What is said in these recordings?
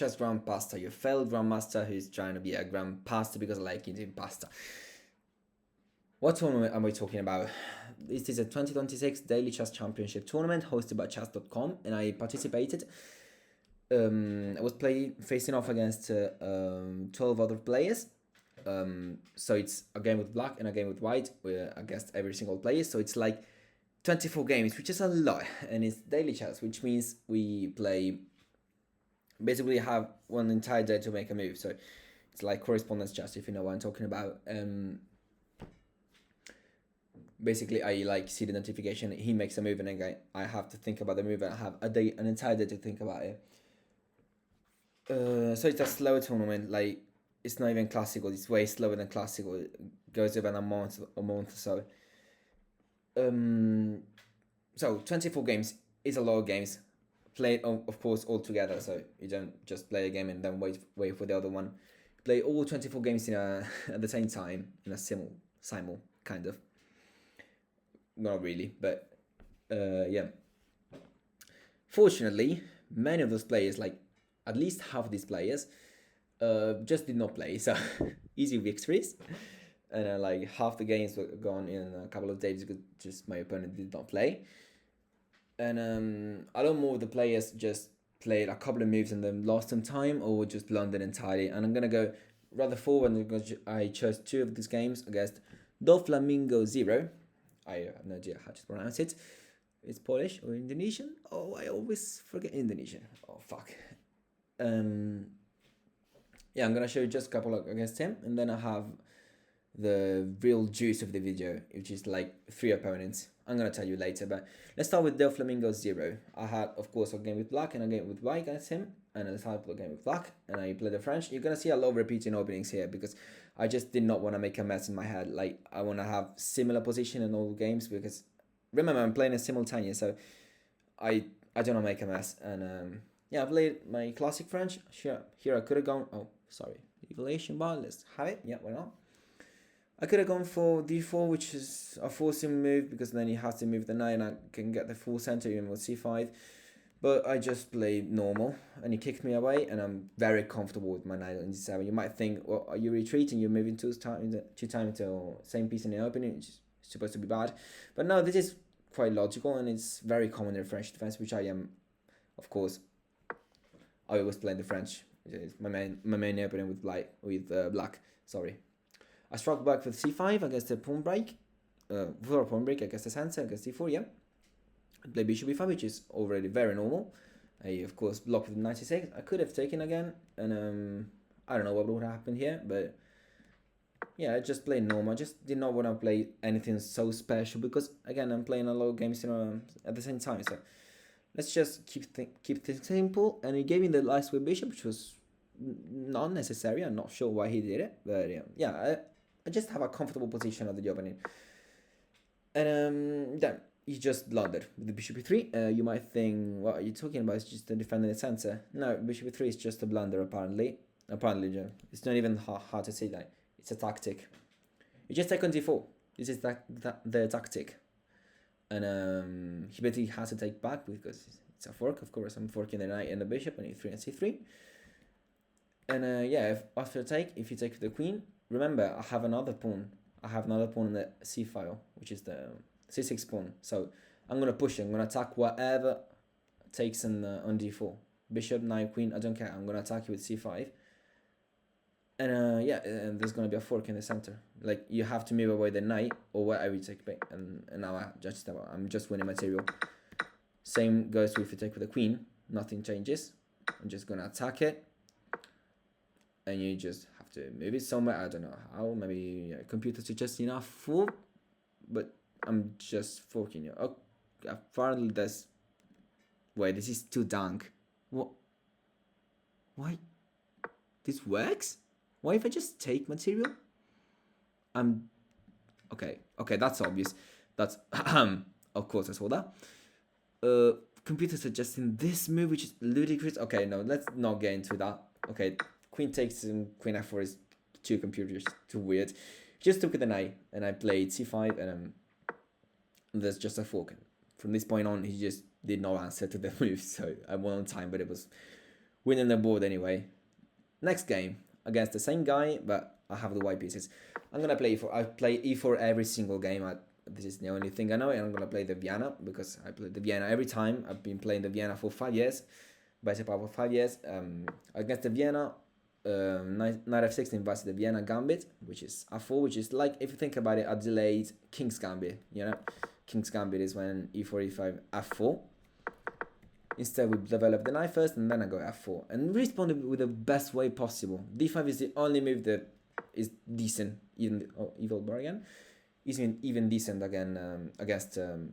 just grandpasta. You failed grandmaster who's trying to be a grandpasta because I like eating pasta. What tournament am I talking about? This is a 2026 Daily Chess Championship tournament hosted by chess.com, and I participated. I was facing off against 12 other players. So it's a game with black and a game with white against every single player. So it's like 24 games, which is a lot, and it's daily chess, which means we play basically have one entire day to make a move. So it's like correspondence chess, if you know what I'm talking about. Basically, I like see the notification, he makes a move, and then I have to think about the move, and I have an entire day to think about it. So it's a slow tournament. Like, it's not even classical. It's way slower than classical. It goes about a month or so. So 24 games is a lot of games. Played of course all together. So you don't just play a game and then wait for the other one. Play all 24 games in at the same time in a simul kind of. Not really, but yeah. Fortunately, many of those players, like at least half of these players, just did not play. So easy victories, and like half the games were gone in a couple of days because just my opponent did not play. And a lot more of the players just played a couple of moves and then lost some time or just blundered entirely. And I'm gonna go rather forward because I chose two of these games against Doflamingo Zero. I have no idea how to pronounce it. It's Polish or Indonesian. Oh, I always forget Indonesian. Oh fuck. Yeah, I'm gonna show you just a couple against him, and then I have the real juice of the video, which is like three opponents. I'm gonna tell you later, but let's start with Del Flamingo Zero. I had, of course, a game with black and a game with white against him, and I decided to play a game with black, and I played the French. You're gonna see a lot of repeating openings here because I just did not want to make a mess in my head. Like, I want to have similar position in all games because remember I'm playing a simultaneous, so I don't want to make a mess. And yeah, I played my classic French. Here I could have gone. Oh, sorry, evaluation bar. Let's have it. Yeah, why not? I could have gone for d4, which is a forcing move because then he has to move the knight and I can get the full center even with c5. But I just played normal and he kicked me away, and I'm very comfortable with my knight on d7. You might think, well, are you retreating? You're moving two times to same piece in the opening, which is supposed to be bad. But no, this is quite logical and it's very common in French defense, which I am, of course. I always play the French. It's my main opening with black. Sorry. I struck back with c5 against the pawn break. For a pawn break against the center, against c4, yeah. I play bishop e5, which is already very normal. I, of course, blocked with 96. I could have taken again, and I don't know what would happen here, but yeah, I just played normal. I just did not want to play anything so special because, again, I'm playing a lot of games at the same time. So let's just keep things simple. And he gave me the last with bishop, which was not necessary. I'm not sure why he did it, but yeah, I just have a comfortable position at the opening. And then he just blundered with the bishop e3. You might think, what are you talking about? It's just the defending the center. No, bishop e3 is just a blunder, apparently. Apparently, it's not even hard to say that. It's a tactic. You just take on d4. This is the tactic. And he basically has to take back because it's a fork. Of course, I'm forking the knight and the bishop on e3 and c3. And yeah, after take, if you take the queen, remember I have another pawn. I have another pawn in the c file, which is the c6 pawn. So I'm gonna push it. I'm gonna attack whatever takes on d4. Bishop, knight, queen. I don't care. I'm gonna attack you with c5. And yeah, and there's gonna be a fork in the center. Like, you have to move away the knight or whatever you take back. And now I'm just winning material. Same goes if you take with the queen. Nothing changes. I'm just gonna attack it. And you just have to move it somewhere. I don't know how. Maybe computers are just enough for. But I'm just forking you. Oh, apparently this. Wait, this is too dank. What? Why? This works? Why if I just take material? I'm. Okay, that's obvious. That's. Of course, I saw that. Computer suggesting this move, which is ludicrous. Okay, no, let's not get into that. Okay, queen takes and queen f4 is too computers, too weird. Just took the knight and I played c5 and there's just a fork. From this point on, he just did not answer to the move, so I won on time, but it was winning the board anyway. Next game against the same guy, but I have the white pieces. I'm gonna play e4. I play e4 every single game. This is the only thing I know, and I'm gonna play the Vienna because I play the Vienna every time. I've been playing the Vienna for 5 years, basic power for 5 years. Against the Vienna, knight f6 invites the Vienna Gambit, which is f4, which is like, if you think about it, a delayed King's Gambit. You know, King's Gambit is when e4, e5, f4. Instead, we develop the knight first, and then I go f4 and respond with the best way possible. d5 is the only move that is decent, evil bar again, isn't even decent again against the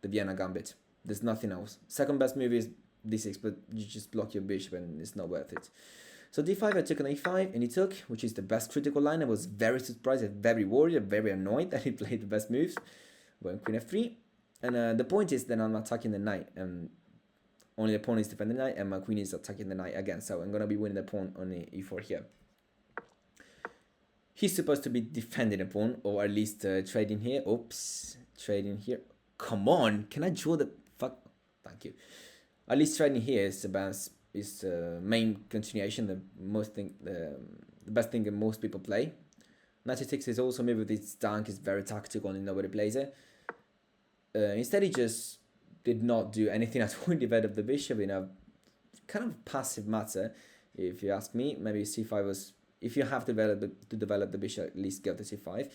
Vienna Gambit. There's nothing else. Second best move is d6, but you just block your bishop and it's not worth it. So d5, I took an e5, and he took, which is the best critical line. I was very surprised, very worried, very annoyed that he played the best moves. Went queen f3, and the point is that I'm attacking the knight, and only the pawn is defending the knight, and my queen is attacking the knight again. So I'm gonna be winning the pawn on the e4 here. He's supposed to be defending the pawn, or at least trading here. Oops, trading here. Come on, can I draw the fuck? Thank you. At least trading here is main continuation. The best thing that most people play. 96 is also maybe with its tank is very tactical and nobody plays it. Instead, he just did not do anything at all. He developed the bishop in a kind of passive matter, if you ask me. Maybe c5 was, if you have to develop the bishop, at least go to c5.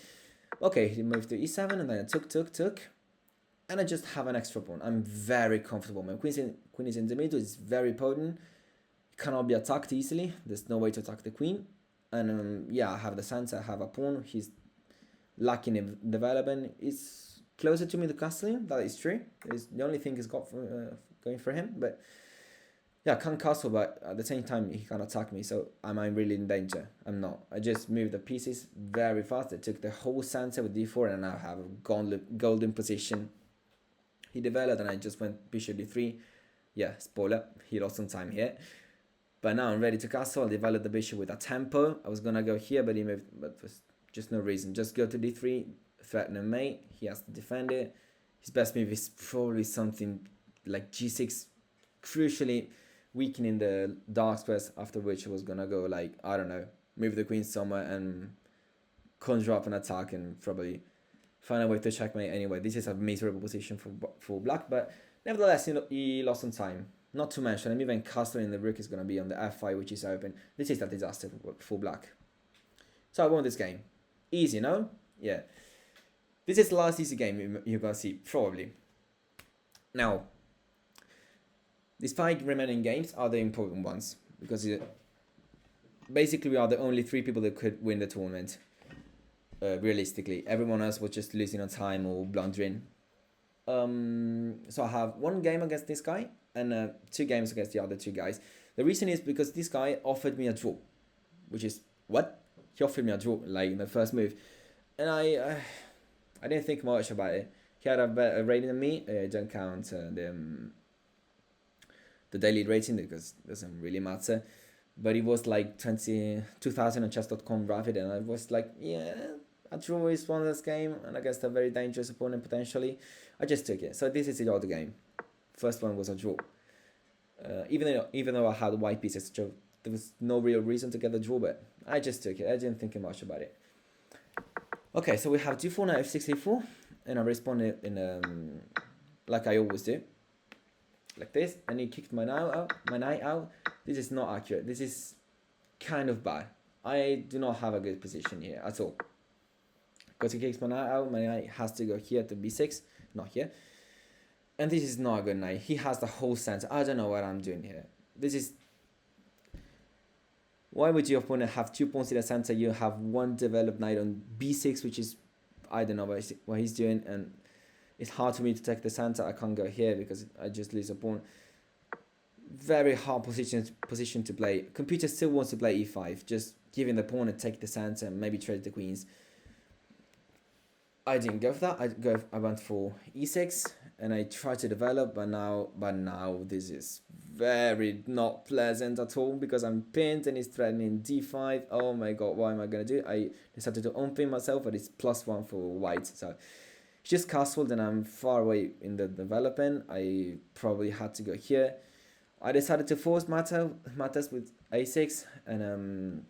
Okay, he moved to e7, and then I took, and I just have an extra pawn. I'm very comfortable. My queen is in the middle. It's very potent. It cannot be attacked easily. There's no way to attack the queen. And yeah, I have the center. I have a pawn. He's lacking in development. It's closer to me the castling. That is true. It's the only thing he's got for, going for him. But yeah, I can't castle, but at the same time, he can attack me. So am I really in danger? I'm not. I just moved the pieces very fast. I took the whole center with d4, and now I have a golden position. He developed, and I just went bishop d3. Yeah, spoiler, he lost some time here. But now I'm ready to castle. I developed the bishop with a tempo. I was gonna go here, but he moved, but for just no reason. Just go to d3, threaten a mate. He has to defend it. His best move is probably something like g6, crucially weakening the dark squares, after which I was gonna go like, I don't know, move the queen somewhere and conjure up an attack and probably find a way to checkmate anyway. This is a miserable position for black, but nevertheless, he lost some time. Not to mention, I'm even castling the rook is going to be on the f5, which is open. This is a disaster for black. So I won this game. Easy, no? Yeah. This is the last easy game you're going to see, probably. Now, these 5 remaining games are the important ones, because basically we are the only 3 people that could win the tournament. Realistically, everyone else was just losing on time or blundering. So I have 1 game against this guy and 2 games against the other 2 guys. The reason is because this guy offered me a draw, which is what? He offered me a draw like in the first move, and I didn't think much about it. He had a better rating than me. I don't count the daily rating because it doesn't really matter. But it was like 2000 on chess.com rapid, and I was like, yeah, a draw is one of this game, and against a very dangerous opponent potentially. I just took it. So this is the other game. First one was a draw. Even though I had white pieces, there was no real reason to get the draw, but I just took it. I didn't think much about it. Okay, so we have d4 knight f6 e4, and I responded in like I always do, like this, and he kicked my knight out. This is not accurate. This is kind of bad. I do not have a good position here at all. Because he kicks my knight out, my knight has to go here to b6, not here. And this is not a good knight. He has the whole center. I don't know what I'm doing here. This is... Why would your opponent have 2 pawns in the center? You have 1 developed knight on b6, which is... I don't know what he's doing. And it's hard for me to take the center. I can't go here because I just lose a pawn. Very hard position to play. Computer still wants to play e5. Just giving the pawn and take the center and maybe trade the queens. I didn't go for that. I went for e6 and I tried to develop, but now this is very not pleasant at all because I'm pinned and he's threatening d5. Oh my god, what am I gonna do? I decided to unpin myself, but it's +1 for white. So it's just castled and I'm far away in the development. I probably had to go here. I decided to force matters with a6, and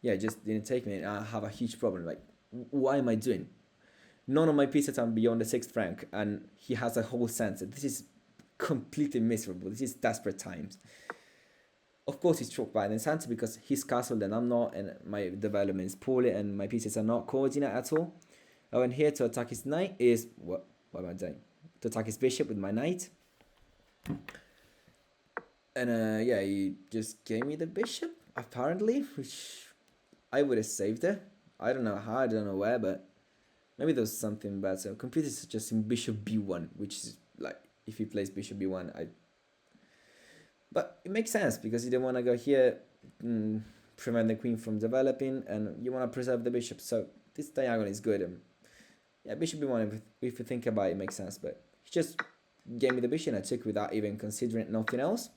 yeah, it just didn't take me. And I have a huge problem. Like, why am I doing? None of my pieces are beyond the 6th rank, and he has a whole sense. This is completely miserable. This is desperate times. Of course, he's struck by an insanity because he's castled and I'm not, and my development is poorly, and my pieces are not coordinate at all. I went here to attack his knight. What am I doing? To attack his bishop with my knight. And yeah, he just gave me the bishop, apparently, which I would have saved it. I don't know how, I don't know where, but maybe there was something bad. So computer is suggesting bishop b1, which is like, if he plays bishop b1, but it makes sense because you don't want to go here, prevent the queen from developing, and you want to preserve the bishop. So this diagonal is good. Yeah, bishop b1, if you think about it, makes sense. But he just gave me the bishop, and I took without even considering nothing else.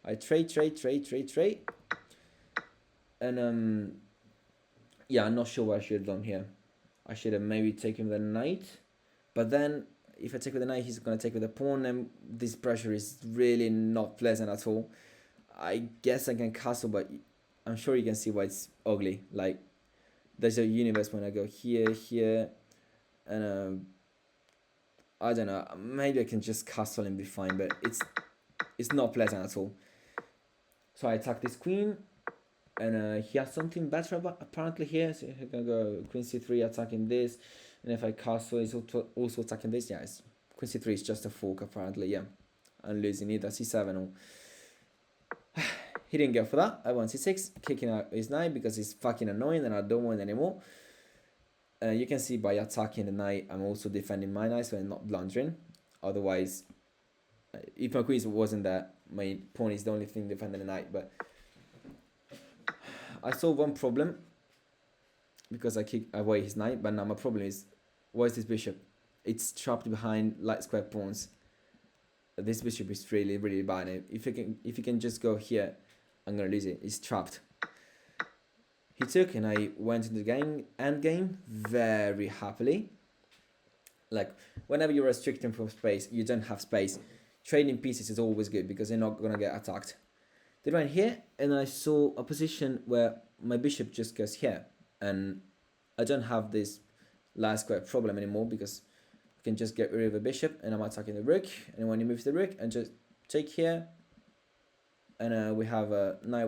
I trade. And yeah, I'm not sure what I should have done here. I should have maybe taken the knight. But then, if I take with the knight, he's going to take with the pawn, and this pressure is really not pleasant at all. I guess I can castle, but I'm sure you can see why it's ugly. Like, there's a universe when I go here, and I don't know, maybe I can just castle and be fine, but it's not pleasant at all. So I attack this queen, and he has something better apparently here. So he can go queen c3 attacking this, and if I castle, he's also attacking this. Yeah, queen c3 is just a fork apparently. Yeah, I'm losing either c7 or he didn't go for that. I won c6, kicking out his knight because he's fucking annoying and I don't want anymore. You can see by attacking the knight, I'm also defending my knight, so I'm not blundering. Otherwise, if my queen wasn't there, my pawn is the only thing defending the knight. But I saw one problem because I kicked away his knight, but now my problem is, where's this bishop? It's trapped behind light square pawns. This bishop is really, really bad. If you can just go here, I'm gonna lose it. It's trapped. He took, and I went into the end game very happily. Like, whenever you're restricting from space, you don't have space. Trading pieces is always good because they're not gonna get attacked. They went here, and I saw a position where my bishop just goes here, and I don't have this light square problem anymore because I can just get rid of the bishop, and I'm attacking the rook. And when he moves the rook, and just take here, and we have a knight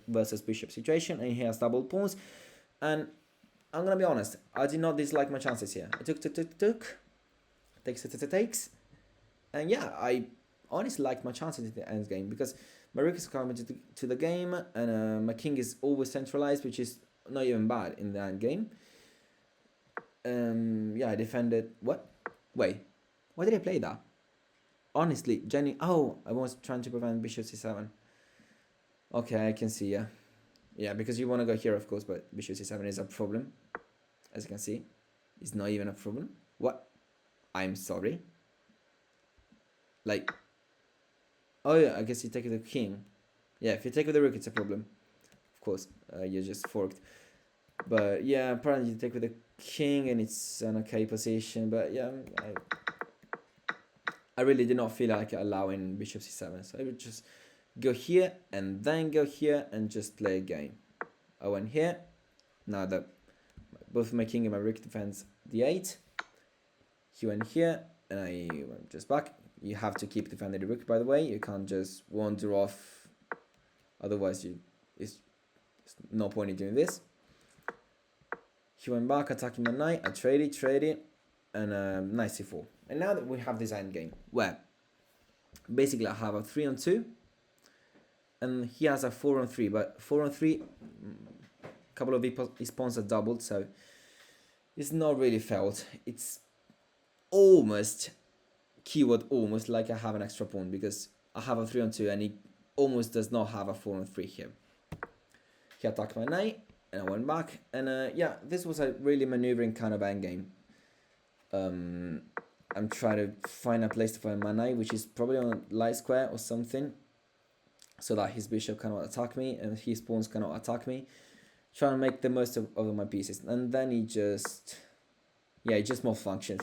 versus bishop situation, and he has double pawns. And I'm gonna be honest, I did not dislike my chances here. I took, takes, and yeah, I honestly liked my chances in the end game because my rook is coming to the game, and my king is always centralized, which is not even bad in the end game. Yeah, I defended. What? Wait, why did I play that? Honestly, Jenny. Oh, I was trying to prevent bishop c7. Okay, I can see. Yeah, because you want to go here, of course, but bishop c7 is a problem. As you can see, it's not even a problem. What? I'm sorry. Like, oh yeah, I guess you take the king. Yeah, if you take with the rook, it's a problem. Of course, you just forked. But yeah, apparently you take with the king, and it's an okay position. But yeah, I really did not feel like allowing bishop c7, so I would just go here and then go here and just play a game. I went here. Now that both my king and my rook defends d8, he went here, and I went just back. You have to keep defending the rook, by the way. You can't just wander off, otherwise it's no point in doing this. He went back, attacking the knight. I traded, and knight c4. And now that we have this end game, where basically I have a 3-on-2, and he has a 4-on-3, but 4-on-3, a couple of his pawns are doubled, so it's not really felt. It's almost, keyword almost, like I have an extra pawn, because I have a 3-on-2, and he almost does not have a 4-on-3 here. He attacked my knight, and I went back, and yeah, this was a really maneuvering kind of endgame. I'm trying to find a place to find my knight, which is probably on a light square or something, so that his bishop cannot attack me and his pawns cannot attack me. Trying to make the most of my pieces, and then he just malfunctioned.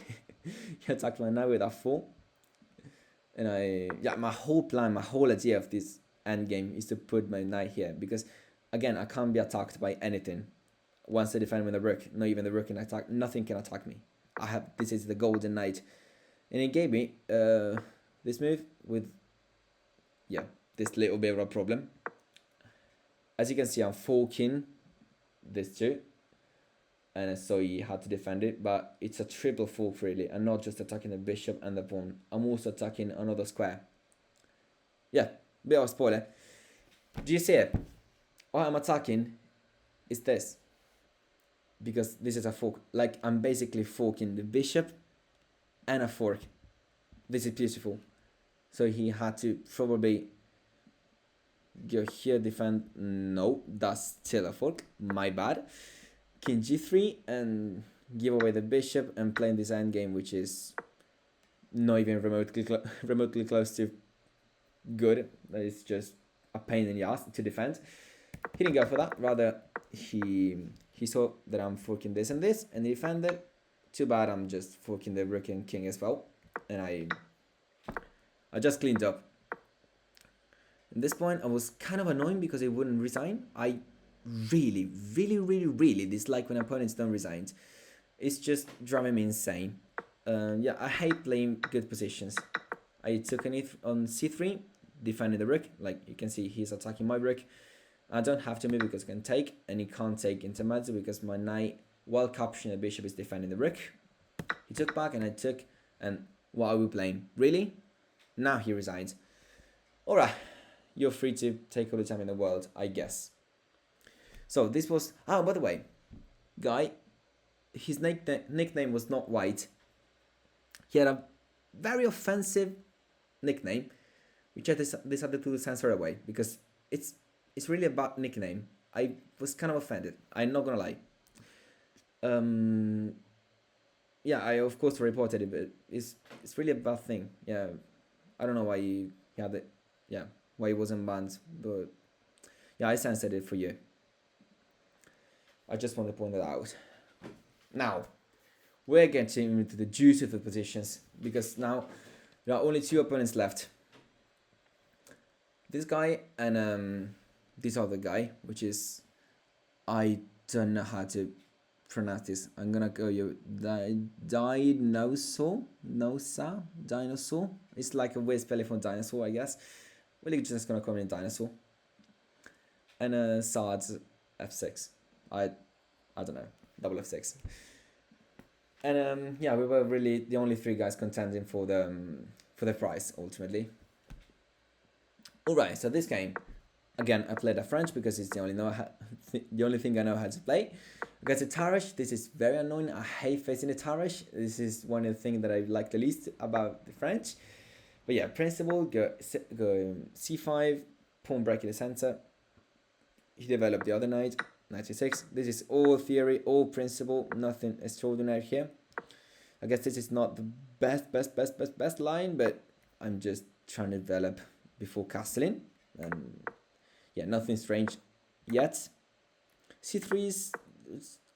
He attacked my knight with f4, And yeah, my whole plan, my whole idea of this endgame is to put my knight here, because again, I can't be attacked by anything. Once I defend with a rook, not even the rook can attack, nothing can attack me. This is the golden knight. And it gave me this move with, yeah, this little bit of a problem. As you can see, I'm forking this two, and so he had to defend it, but it's a triple fork really. I'm not just attacking the bishop and the pawn, I'm also attacking another square. Yeah, bit of a spoiler. Do you see it? What I'm attacking is this, because this is a fork. Like, I'm basically forking the bishop and a fork. This is beautiful. So he had to probably go here, defend. No, that's still a fork, my bad. King g3 and give away the bishop and playing this endgame, which is not even remotely close to good. It's just a pain in the ass to defend. He didn't go for that. Rather, he saw that I'm forking this and this, and he defended. Too bad I'm just forking the rook and king as well, and I just cleaned up. At this point, I was kind of annoying because he wouldn't resign. I really dislike when opponents don't resign. It's just driving me insane. Yeah, I hate playing good positions. I took an on c3, defending the rook. Like you can see, he's attacking my rook. I don't have to move because I can take, and he can't take into mezzo because my knight, while capturing the bishop, is defending the rook. He took back and I took, and what are we playing? Really? Now he resigns. Alright, you're free to take all the time in the world, I guess. So this was, oh, by the way, guy, his nickname was not White. He had a very offensive nickname, which I decided to censor away because it's really a bad nickname. I was kind of offended. I'm not gonna lie. Yeah, I of course reported it, but it's really a bad thing. Yeah, I don't know why he had it. Yeah, why he wasn't banned, but yeah, I censored it for you. I just want to point that out. Now, we're getting into the juice of the positions, because now there are only two opponents left. This guy and this other guy, which is, I don't know how to pronounce this. I'm gonna go you dinosaur. It's like a weird spelling for dinosaur, I guess. We're just gonna call him dinosaur. And Saad's f6. I don't know, double f6. And yeah, we were really the only three guys contending for the prize ultimately. Alright, so this game, again, I played a French because it's the only thing I know how to play. Against a Tarrasch, this is very annoying. I hate facing a Tarrasch. This is one of the things that I like the least about the French. But yeah, principle, go c5, pawn break in the center. He developed the other knight, knight c6. This is all theory, all principle, nothing extraordinary here. I guess this is not the best line, but I'm just trying to develop before castling. And yeah, nothing strange yet. c3 is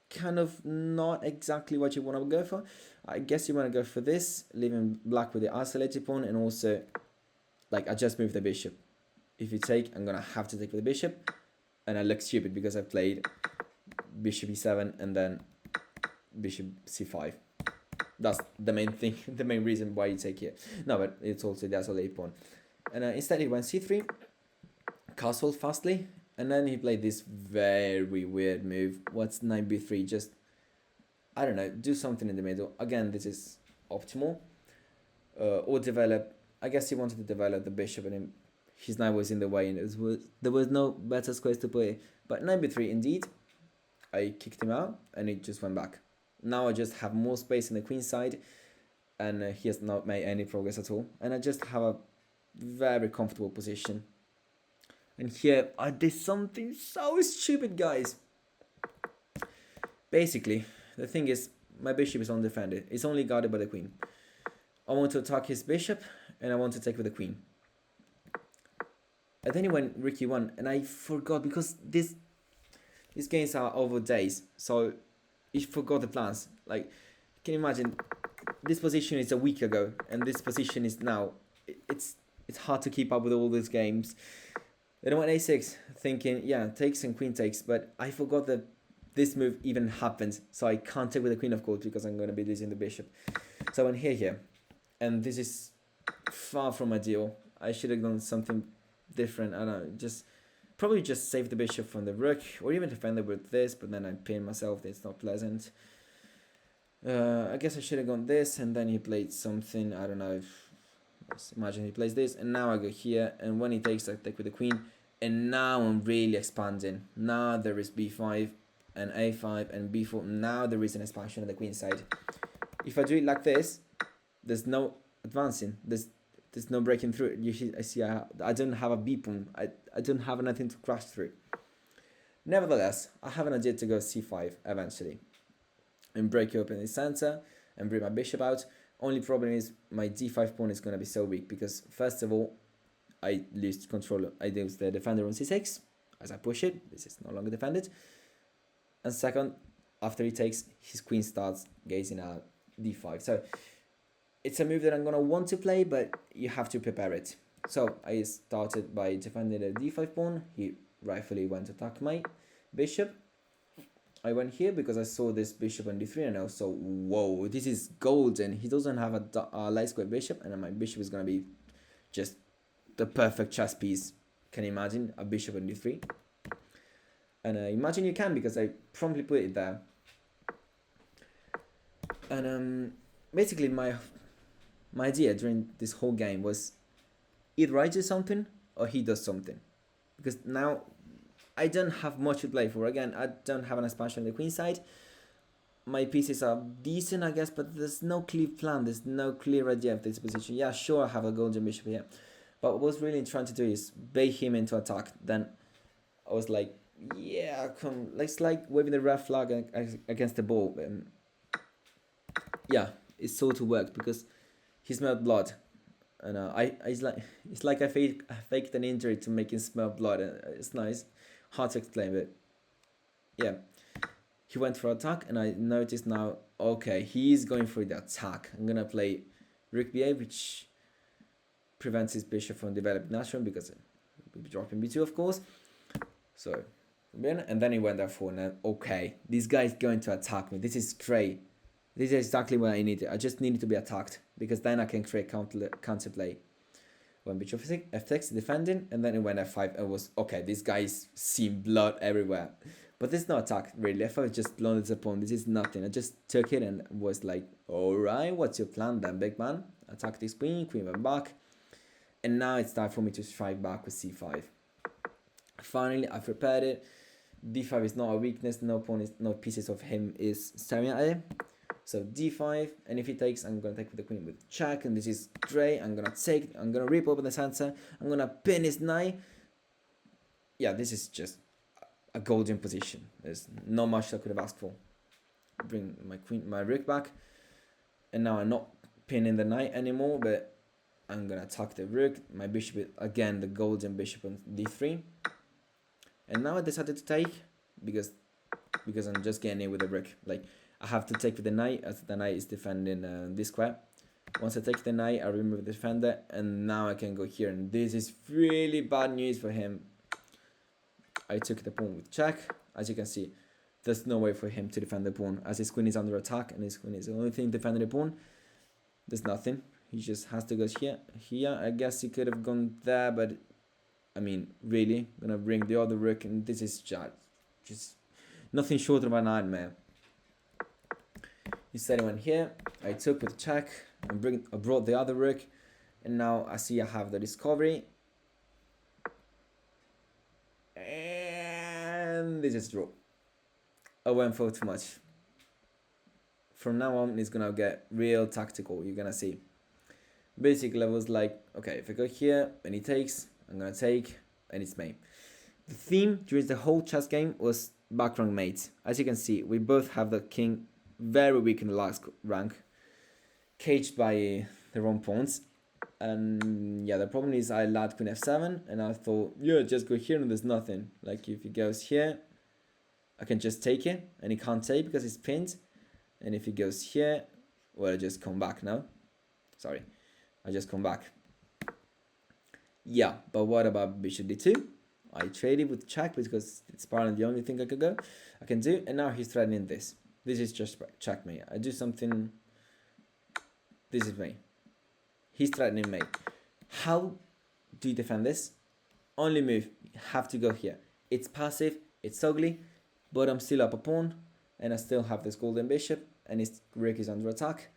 kind of not exactly what you want to go for. I guess you want to go for this, leaving black with the isolated pawn, and also, like, I just moved the bishop. If you take, I'm gonna have to take with the bishop, and I look stupid because I played bishop e7 and then bishop c5. That's the main thing, the main reason why you take here. No, but it's also the isolated pawn. And instead he went c3, castled fastly, and then he played this very weird move. What's knight b3? Just, I don't know, do something in the middle. Again, this is optimal. Or develop, I guess he wanted to develop the bishop, and his knight was in the way, and there was no better squares to play. But knight b3, indeed, I kicked him out, and it just went back. Now I just have more space in the queen side, and he has not made any progress at all. And I just have a very comfortable position. And here I did something so stupid, guys. Basically, the thing is, my bishop is undefended. It's only guarded by the queen. I want to attack his bishop, and I want to take with the queen. And then he went rook e1, and I forgot, because these games are over days, so he forgot the plans. Like, can you imagine, this position is a week ago, and this position is now it's hard to keep up with all these games. Then I went a6, thinking, yeah, takes and queen takes, but I forgot that this move even happens, so I can't take with the queen, of course, because I'm going to be losing the bishop. So I went here, and this is far from ideal. I should have done something different. I don't know, probably just save the bishop from the rook, or even defend it with this, but then I pin myself. It's not pleasant. I guess I should have gone this, and then he played something. I don't know. Let's imagine he plays this, and now I go here, and when he takes, I take with the queen, and now I'm really expanding. Now there is b5 and a5 and b4. Now there is an expansion on the queen side. If I do it like this, there's no advancing. There's no breaking through. I see I don't have a b pawn. I don't have anything to crash through. Nevertheless, I have an idea to go c5 eventually and break open the center and bring my bishop out. Only problem is my d5 pawn is going to be so weak because first of all, I lose control. I lose the defender on c6 as I push it. This is no longer defended. And second, after he takes, his queen starts gazing at d5. So it's a move that I'm going to want to play, but you have to prepare it. So I started by defending the d5 pawn. He rightfully went to attack my bishop. I went here because I saw this bishop on d3 and I was so, whoa, this is golden. He doesn't have a light square bishop, and my bishop is going to be just the perfect chess piece. Can you imagine a bishop on d3? And imagine you can, because I promptly put it there. And basically my idea during this whole game was either I do something or he does something, because now I don't have much to play for. Again, I don't have an expansion on the queen side. My pieces are decent, I guess, but there's no clear plan. There's no clear idea of this position. Yeah, sure, I have a golden bishop here, but what I was really trying to do is bait him into attack. Then I was like, yeah, come, it's like waving the red flag against the ball. Yeah, it sort of worked because he smelled blood, and it's like I faked an injury to make him smell blood. It's nice, hard to explain, but yeah, he went for attack, and I noticed now, okay, he's going for the attack. I'm gonna play rook b8, which prevents his bishop from developing naturally because it will be dropping b2, of course. So, and then he went there for, and okay, this guy is going to attack me. This is great. This is exactly what I needed. I just needed to be attacked, because then I can create counterplay. When bishop f6 defending, and then it went f5. It was okay. This guy is seeing blood everywhere, but this is not attack really. If I just blundered the pawn, this is nothing. I just took it and was like, all right, what's your plan then, big man? Attack this queen went back, and now it's time for me to strike back with c5. Finally, I prepared it. d5 is not a weakness. No pieces of him is staring at it. So d5, and if he takes, I'm going to take with the queen with check, and this is great. I'm going to rip open the center, I'm going to pin his knight. Yeah, this is just a golden position. There's not much I could have asked for. Bring my rook back, and now I'm not pinning the knight anymore, but I'm going to attack the rook. My bishop, again, the golden bishop on d3. And now I decided to take, because I'm just getting in with the rook. Like, I have to take with the knight, as the knight is defending this square. Once I take the knight, I remove the defender, and now I can go here. And this is really bad news for him. I took the pawn with check. As you can see, there's no way for him to defend the pawn, as his queen is under attack, and his queen is the only thing defending the pawn. There's nothing. He just has to go here. I guess he could have gone there, but I mean, really, gonna bring the other rook, and this is just nothing short of a nightmare. Instead, I went here. I took with check and I brought the other rook, and now I see I have the discovery, and this is draw. I went for too much. From now on, it's gonna get real tactical. You're gonna see. Basically, I was like, okay, if I go here and he takes, I'm gonna take, and it's mate. The theme during the whole chess game was background mates. As you can see, we both have the king very weak in the last rank, caged by the wrong pawns. And yeah, the problem is I allowed queen f7, and I thought, yeah, just go here and there's nothing. Like, if he goes here, I can just take it, and he can't take because it's pinned. And if he goes here, well, I just come back now. Sorry, I just come back. Yeah, but what about bishop d2? I traded with check because it's apparently the only thing I can do, and now he's threatening this. This is just checkmate. I do something. This is me. He's threatening me. How do you defend this? Only move. You have to go here. It's passive. It's ugly, but I'm still up a pawn, and I still have this golden bishop, and his rook is under attack.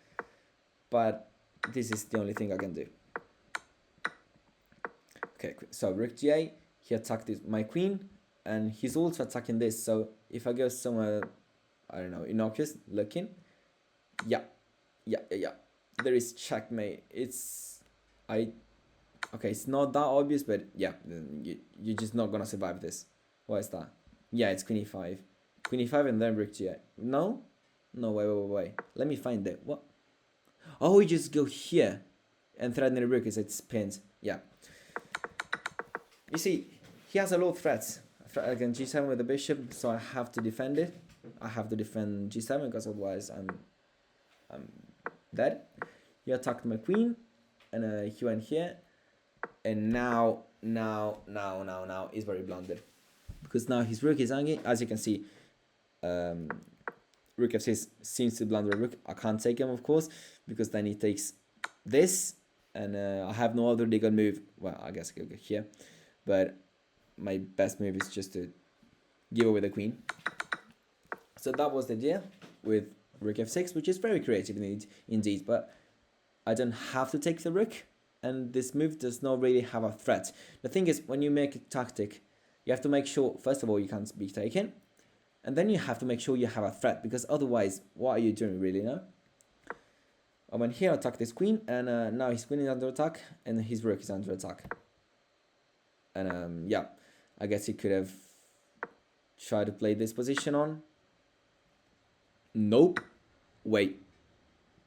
But this is the only thing I can do. Okay, so rook g8. He attacked my queen, and he's also attacking this. So if I go somewhere, I don't know, innocuous looking, yeah, there is checkmate. Okay, it's not that obvious, but yeah, you're just not gonna survive this. What is that? Yeah, it's queen e5, and then rook g8. No, wait. Let me find it. What? Oh, we just go here and threaten the rook as it's pinned. Yeah. You see, he has a lot of threats. Against g7 with the bishop, so I have to defend it. I have to defend g7 because otherwise I'm dead. He attacked my queen, and he went here, and now is very blundered because now his rook is hanging. As you can see, rook f6 seems to blunder rook. I can't take him, of course, because then he takes this, and I have no other legal move. Well, I guess I could go here, but my best move is just to give away the queen. So that was the idea with rook f6, which is very creative indeed, but I don't have to take the rook, and this move does not really have a threat. The thing is, when you make a tactic, you have to make sure, first of all, you can't be taken, and then you have to make sure you have a threat, because otherwise, what are you doing really now? I went here, attack this queen, and now his queen is under attack, and his rook is under attack. And yeah, I guess he could have tried to play this position on. Nope. Wait,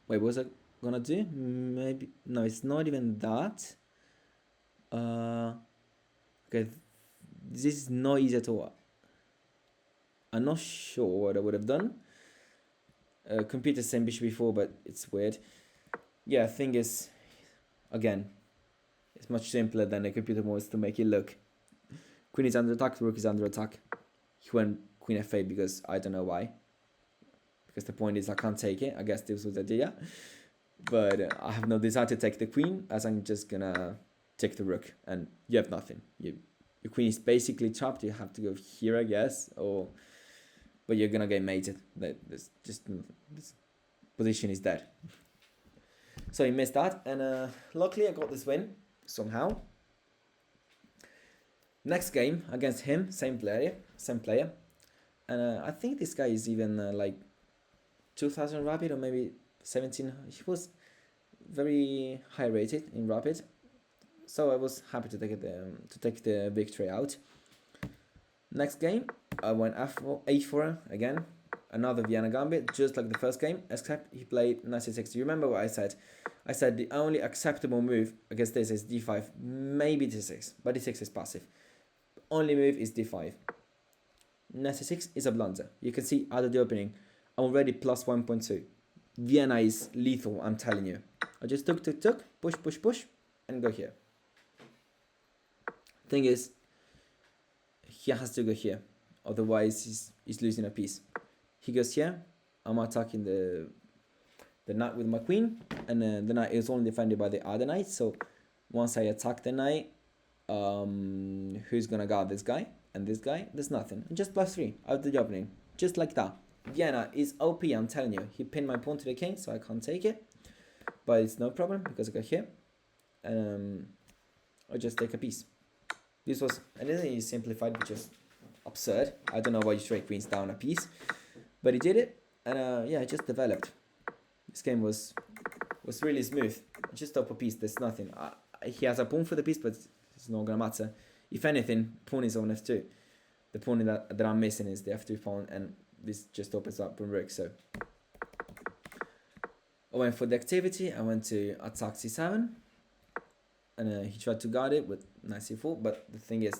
what was I gonna do? Maybe, no, it's not even that. Okay, this is not easy at all. I'm not sure what I would have done. Computer same bishop before, but it's weird. Yeah, thing is, again, it's much simpler than a computer wants to make it look. Queen is under attack, rook is under attack. He went queen f8 because I don't know why. Because the point is I can't take it. I guess this was the idea. But I have no desire to take the queen, as I'm just gonna take the rook, and you have nothing. Your queen is basically trapped. You have to go here, I guess, but you're gonna get mated. This position is dead. So he missed that, and luckily I got this win somehow. Next game against him, same player, and I think this guy is even like 2000 rapid or maybe 17. He was very high rated in rapid, so I was happy to take the victory out. Next game, I went a4 again, another Vienna Gambit, just like the first game, except he played knight c6. You remember what I said? I said the only acceptable move against this is d5, maybe d6, but d6 is passive. Only move is d5. Knight c6 is a blunder. You can see out of the opening, I'm already plus 1.2. Vienna is lethal, I'm telling you. I just took, push, and go here. Thing is, he has to go here, otherwise he's losing a piece. He goes here, I'm attacking the knight with my queen, and the knight is only defended by the other knight, so once I attack the knight, who's gonna guard this guy and this guy? There's nothing. Just +3 out of the opening, just like that. Vienna is OP, I'm telling you. He pinned my pawn to the king, so I can't take it, but it's no problem because I got here. I'll just take a piece. This was anything simplified, which is absurd. I don't know why you trade queens down a piece, but he did it, and yeah, it just developed. This game was really smooth. Just top a piece. There's nothing. He has a pawn for the piece, but it's not gonna matter. If anything, pawn is on f2. The pawn that I'm missing is the f2 pawn, and this just opens up pawn rook. So I went for the activity. I went to attack c7, and he tried to guard it with knight c4. But the thing is,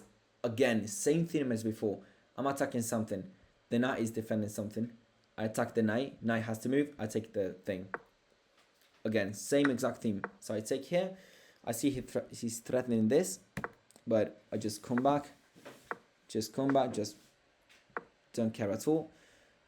again, same theme as before. I'm attacking something. The knight is defending something. I attack the knight. Knight has to move. I take the thing. Again, same exact theme. So I take here. I see he's threatening this. but I just come back, just don't care at all.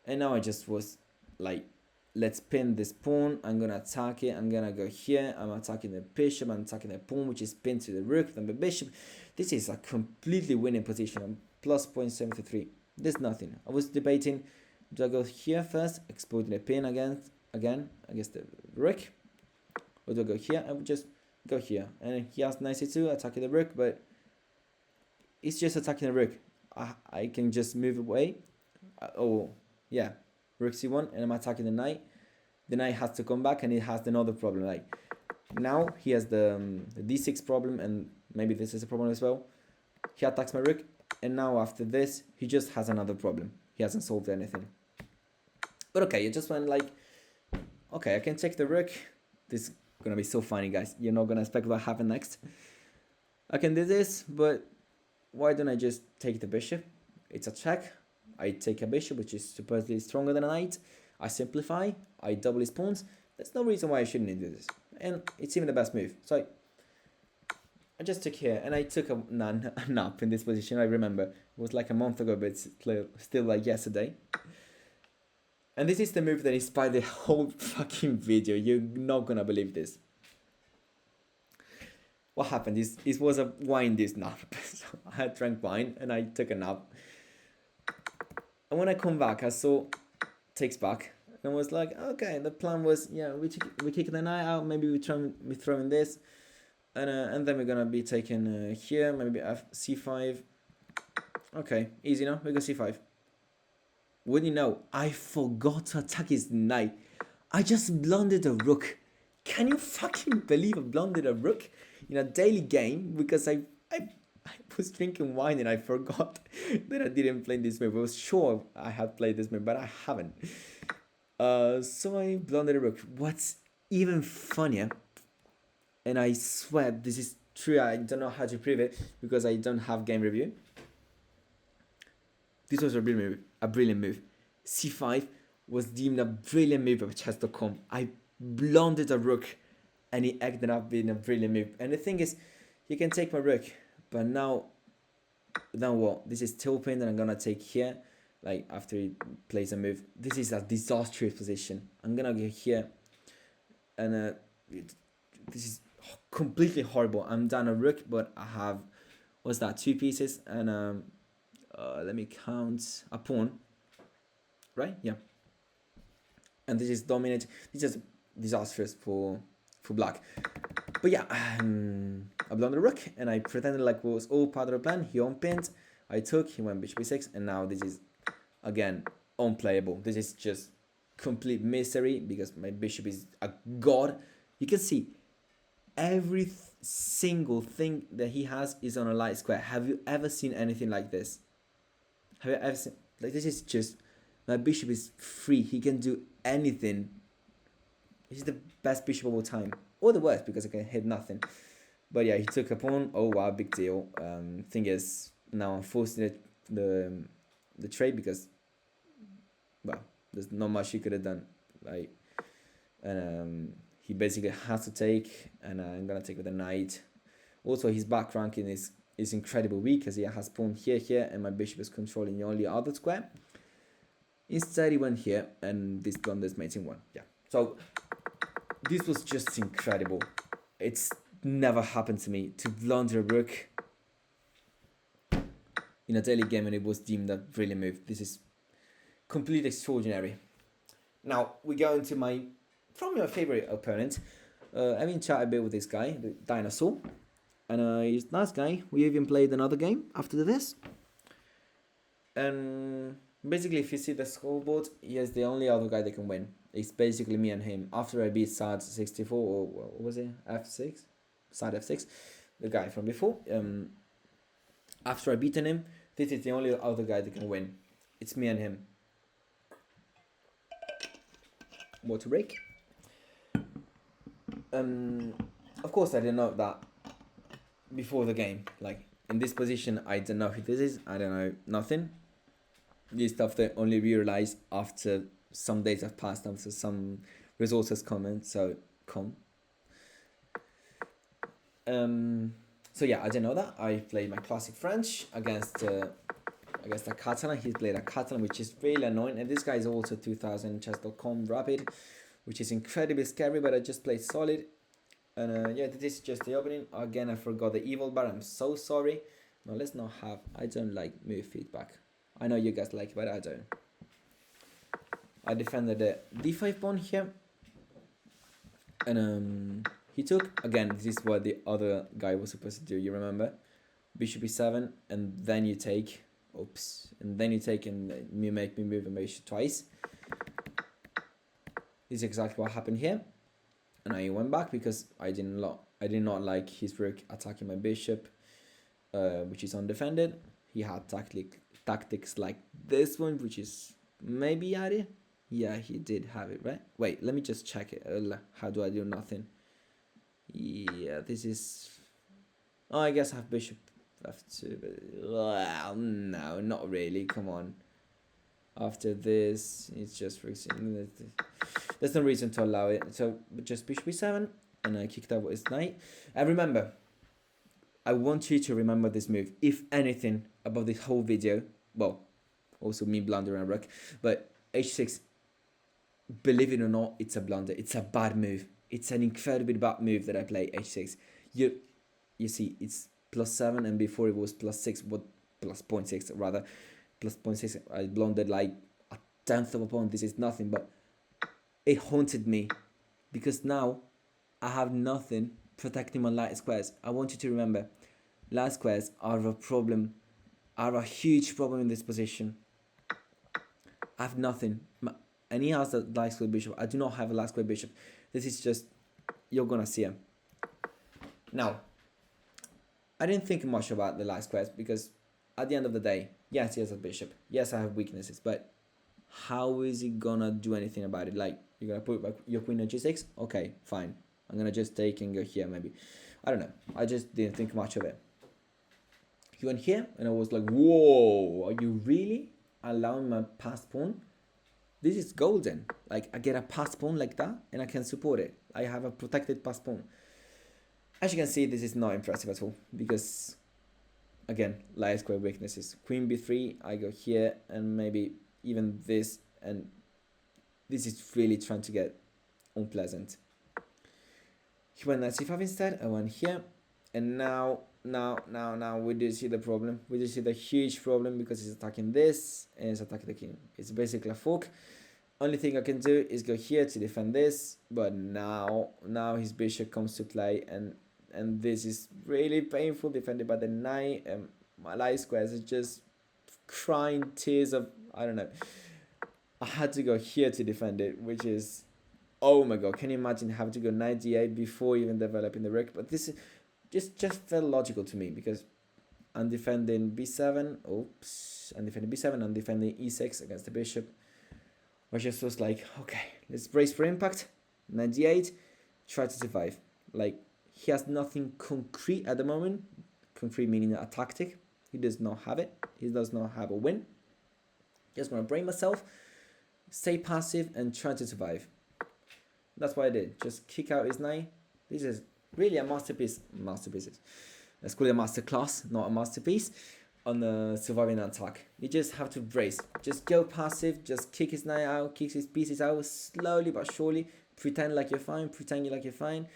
And now I just was like, let's pin this pawn. I'm gonna attack it. I'm gonna go here. I'm attacking the bishop. I'm attacking the pawn, which is pinned to the rook. Then the bishop. This is a completely winning position. I'm plus 0.73. There's nothing. I was debating, do I go here first, exploiting the pin again against the rook, or do I go here? I would just go here. And he has knight c2, attacking the rook, but it's just attacking the rook. I can just move away. Oh yeah, rook c1, and I'm attacking the knight. The knight has to come back, and it has another problem. Like now he has the d6 problem, and maybe this is a problem as well. He attacks my rook, and now after this he just has another problem. He hasn't solved anything. But okay, it just went like, okay, I can take the rook. This is gonna be so funny, guys. You're not gonna expect what happened next. I can do this, but why don't I just take the bishop? It's a check. I take a bishop, which is supposedly stronger than a knight. I simplify. I double his pawns. There's no reason why I shouldn't do this. And it's even the best move. So I just took here, and I took a nap in this position. I remember it was like a month ago, but it's still like yesterday. And this is the move that inspired the whole fucking video. You're not gonna believe this. What happened is it was a wine-induced nap. So I had drank wine and I took a nap. And when I come back, I saw takes back, and was like, okay, the plan was, yeah, we kick the knight out. Maybe we throw in this, and then we're gonna be taking here, maybe c5. Okay, easy now. We go c5. Wouldn't you know, I forgot to attack his knight. I just blundered a rook. Can you fucking believe I blundered a rook in a daily game because I was drinking wine and I forgot that I didn't play this move. I was sure I had played this move, but I haven't. So I blundered a rook. What's even funnier, and I swear this is true, I don't know how to prove it because I don't have game review. This was a brilliant move. c5 was deemed a brilliant move by chess.com. I blundered a rook, and it ended up being a brilliant move. And the thing is, you can take my rook, but now what? This is tilting that I'm gonna take here. Like after he plays a move, this is a disastrous position. I'm gonna go here, and this is completely horrible. I'm down a rook, but I have, what's that, 2 pieces, and let me count, a pawn, right? Yeah. And this is dominant. This is disastrous for black. But yeah, I blundered a rook, and I pretended like it was all part of the plan. He unpinned, I took, he went bishop b6, and now this is, again, unplayable. This is just complete misery because my bishop is a god. You can see every single thing that he has is on a light square. Have you ever seen anything like this? Have you ever seen, like, this is just, my bishop is free. He can do anything. He's the best bishop of all time. Or the worst, because I can hit nothing. But yeah, he took a pawn. Oh wow, big deal. Thing is, now I'm forced the trade because, well, there's not much he could have done. Like, and he basically has to take, and I'm gonna take with a knight. Also, his back ranking is incredibly weak because he has pawn here, and my bishop is controlling the only other square. Instead, he went here, and this blunders mates in 1. Yeah. So this was just incredible. It's never happened to me to blunder a rook in a daily game, and it was deemed a brilliant move. This is completely extraordinary. Now we go into probably my favorite opponent. I've been chatting a bit with this guy, the Dinosaur, and he's a nice guy. We even played another game after this, and basically, if you see the scoreboard, he is the only other guy that can win. It's basically me and him. After I beat Sad 64, or what was it? F6? Sad F6, the guy from before. After I beaten him, this is the only other guy that can win. It's me and him. Water break. Of course, I didn't know that before the game. Like, in this position, I don't know who this is. I don't know nothing. This stuff that only realize after some days have passed, after some resources come. So yeah, I didn't know that. I played my classic French against a Catalan. He played a Catalan, which is really annoying. And this guy is also 2000 chess.com rapid, which is incredibly scary, but I just played solid. And yeah, this is just the opening. Again, I forgot the evil bar. I'm so sorry. No, let's not have. I don't like move feedback. I know you guys like it, but I don't. I defended the d5 pawn here. And he took. Again, this is what the other guy was supposed to do. You remember? Bishop e7, and then you take. Oops. And then you take and you make me move a bishop twice. This is exactly what happened here. And I went back because I did not like his rook attacking my bishop, which is undefended. He had tactics like this one, which is maybe added. Yeah, he did have it, right? Wait, let me just check it. How do I do nothing? Yeah, this is. Oh, I guess I have bishop f2, but well, no, not really. Come on. After this, it's just fixing. There's no reason to allow it. So just bishop e7, and I kicked out with his knight. And remember, I want you to remember this move. If anything about this whole video, well, also me blundering a rook, but h6, believe it or not, it's a blunder. It's a bad move. It's an incredibly bad move that I play h6. You see, it's +7, and before it was +6, what plus 0.6 rather, plus 0.6. I blundered like a tenth of a point. This is nothing, but it haunted me because now I have nothing protecting my light squares. I want you to remember, light squares are a problem, are a huge problem in this position. I have nothing. And he has a light square bishop. I do not have a light square bishop. This is just, you're gonna see him. Now, I didn't think much about the light squares because at the end of the day, yes, he has a bishop. Yes, I have weaknesses, but how is he gonna do anything about it? Like, you're gonna put your queen on g6? Okay, fine. I'm gonna just take and go here, maybe. I don't know. I just didn't think much of it. He went here, and I was like, whoa, are you really allowing my passed pawn? This is golden. Like, I get a passed pawn like that, and I can support it. I have a protected passed pawn. As you can see, this is not impressive at all, because, again, light square weaknesses. Queen b3, I go here, and maybe even this, and this is really trying to get unpleasant. He went knight c5 instead. I went here, and now we do see the problem. We do see the huge problem because he's attacking this and he's attacking the king. It's basically a fork. Only thing I can do is go here to defend this, but now his bishop comes to play, and this is really painful, defended by the knight, and my light squares are just crying tears of, I don't know. I had to go here to defend it, which is, oh my god, can you imagine having to go knight d8 before even developing the rook? But this is just felt logical to me because I'm defending b7, I'm defending b7, I'm defending e6 against the bishop. I just was like, okay, let's brace for impact, knight d8, try to survive. Like, he has nothing concrete at the moment, concrete meaning a tactic. He does not have it, he does not have a win. Just gonna brain myself, stay passive, and try to survive. That's what I did. Just kick out his knight. This is really a masterpiece. Masterpieces. Let's call it a masterclass, not a masterpiece. On the surviving attack, you just have to brace. Just go passive. Just kick his knight out. Kick his pieces out slowly but surely. Pretend like you're fine. Pretend you like you're fine.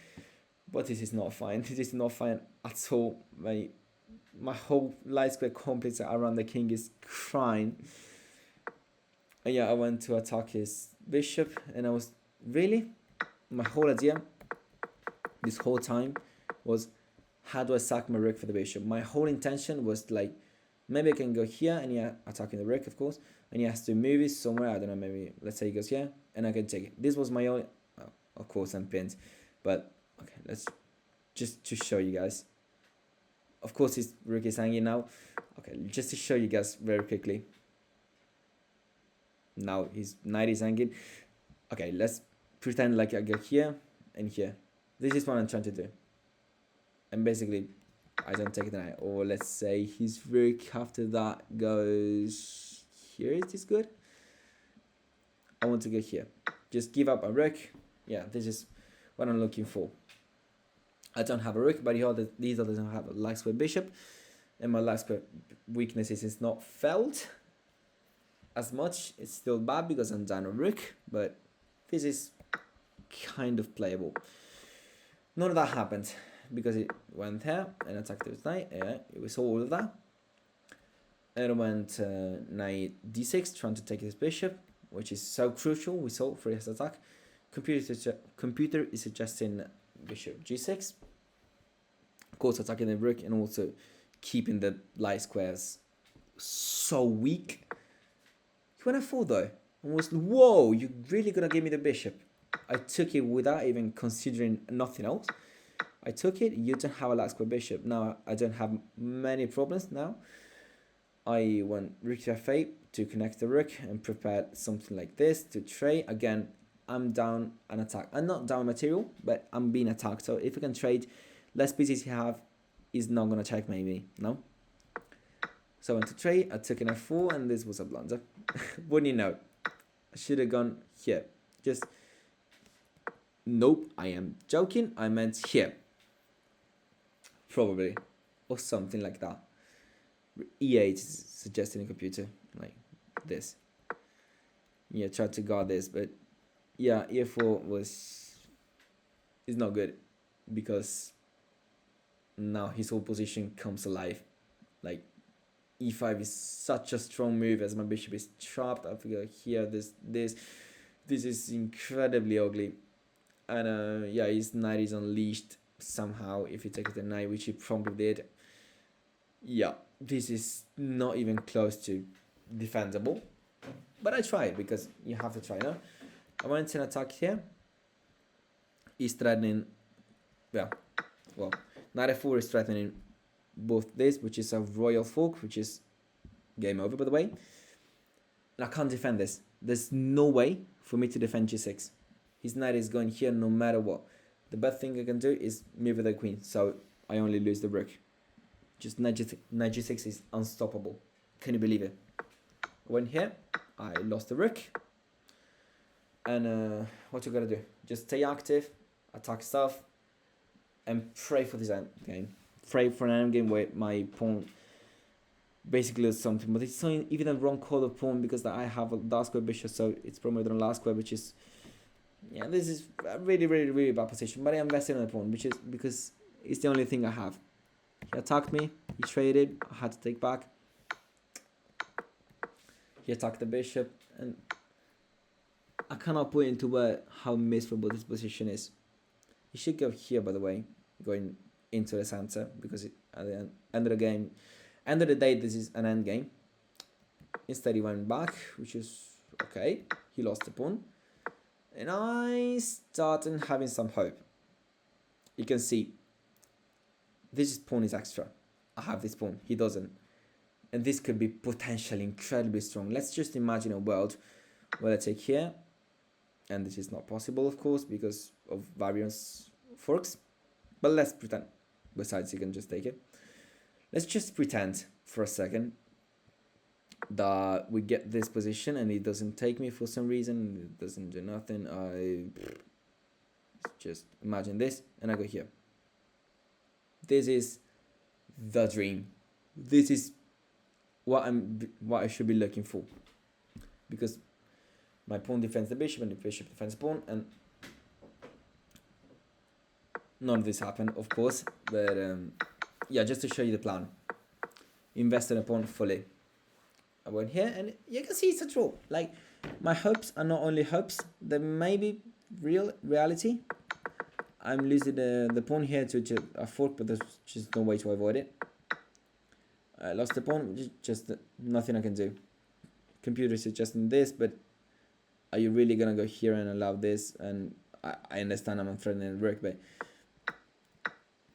But this is not fine. This is not fine at all. My whole light square complex around the king is crying. And yeah, I went to attack his bishop, and I was really. My whole idea this whole time was, how do I sack my rook for the bishop? My whole intention was like, maybe I can go here, and yeah, attacking the rook, of course, and he has to move it somewhere. I don't know, maybe let's say he goes here, and I can take it. This was my only, of course I'm pinned, but okay, let's just to show you guys. Of course his rook is hanging now. Okay, just to show you guys very quickly. Now his knight is hanging. Okay, let's pretend like I go here and here. This is what I'm trying to do. And basically, I don't take the knight. Or let's say his rook after that goes here. Is this good? I want to go here. Just give up a rook. Yeah, this is what I'm looking for. I don't have a rook, but these others don't have a light square bishop, and my light square weaknesses is not felt as much. It's still bad because I'm down a rook, but this is kind of playable. None of that happened because it went here and attacked this knight. Yeah, it was all of that. And it went knight d6, trying to take his bishop, which is so crucial. We saw for his attack. Computer is suggesting bishop g6. Of course, attacking the rook and also keeping the light squares so weak. He went f4 though. And was, whoa, you really gonna give me the bishop? I took it without even considering nothing else. I took it. You don't have a light square bishop. Now I don't have many problems now. I went rook to f8 to connect the rook and prepared something like this to trade. Again, I'm down an attack. I'm not down material, but I'm being attacked. So if I can trade, less pieces you have is not going to checkmate me, no? So I went to trade. I took an f4 and this was a blunder. Wouldn't you know? I should have gone here. Just, nope, I am joking. I meant here. Probably. Or something like that. E8 is suggesting a computer like this. Yeah, try to guard this, but yeah, e4 is not good because now his whole position comes alive. Like e5 is such a strong move as my bishop is trapped. I figure here this is incredibly ugly, and yeah, his knight is unleashed somehow if he takes the knight, which he probably did. Yeah, this is not even close to defendable, but I tried because you have to try, no? I went to an attack here. He's threatening, well, knight f4 is threatening both this, which is a royal fork, which is game over, by the way. And I can't defend this. There's no way for me to defend g6. His knight is going here no matter what. The best thing I can do is move with the queen, so I only lose the rook. Just knight g6 is unstoppable. Can you believe it? I went here, I lost the rook. And what you gotta do? Just stay active, attack stuff, and pray for this end game. Pray for an end game where my pawn basically does something. But it's not even a wrong call of pawn because I have a dark square bishop, so it's promoted on last square, which is, yeah, this is a really, really, really bad position. But I invested in the pawn, which is because it's the only thing I have. He attacked me, he traded, I had to take back. He attacked the bishop, and I cannot put into word how miserable this position is. He should go here, by the way, going into the center, because at the end of the game, end of the day, this is an end game. Instead, he went back, which is okay. He lost the pawn, and I started having some hope. You can see this pawn is extra. I have this pawn, he doesn't. And this could be potentially incredibly strong. Let's just imagine a world where I take here, and this is not possible, of course, because of various forks. But let's pretend. Besides, you can just take it. Let's just pretend for a second that we get this position and it doesn't take me for some reason. It doesn't do nothing. Just imagine this, and I go here. This is the dream. This is what I should be looking for, because my pawn defends the bishop and the bishop defends the pawn, and none of this happened, of course. But yeah, just to show you the plan. Invested a pawn fully. I went here, and you can see it's a draw. Like, my hopes are not only hopes; they may be reality. I'm losing the pawn here to a fork, but there's just no way to avoid it. I lost the pawn, just nothing I can do. Computer is suggesting this, but are you really gonna go here and allow this? And I understand I'm threatening the rook, but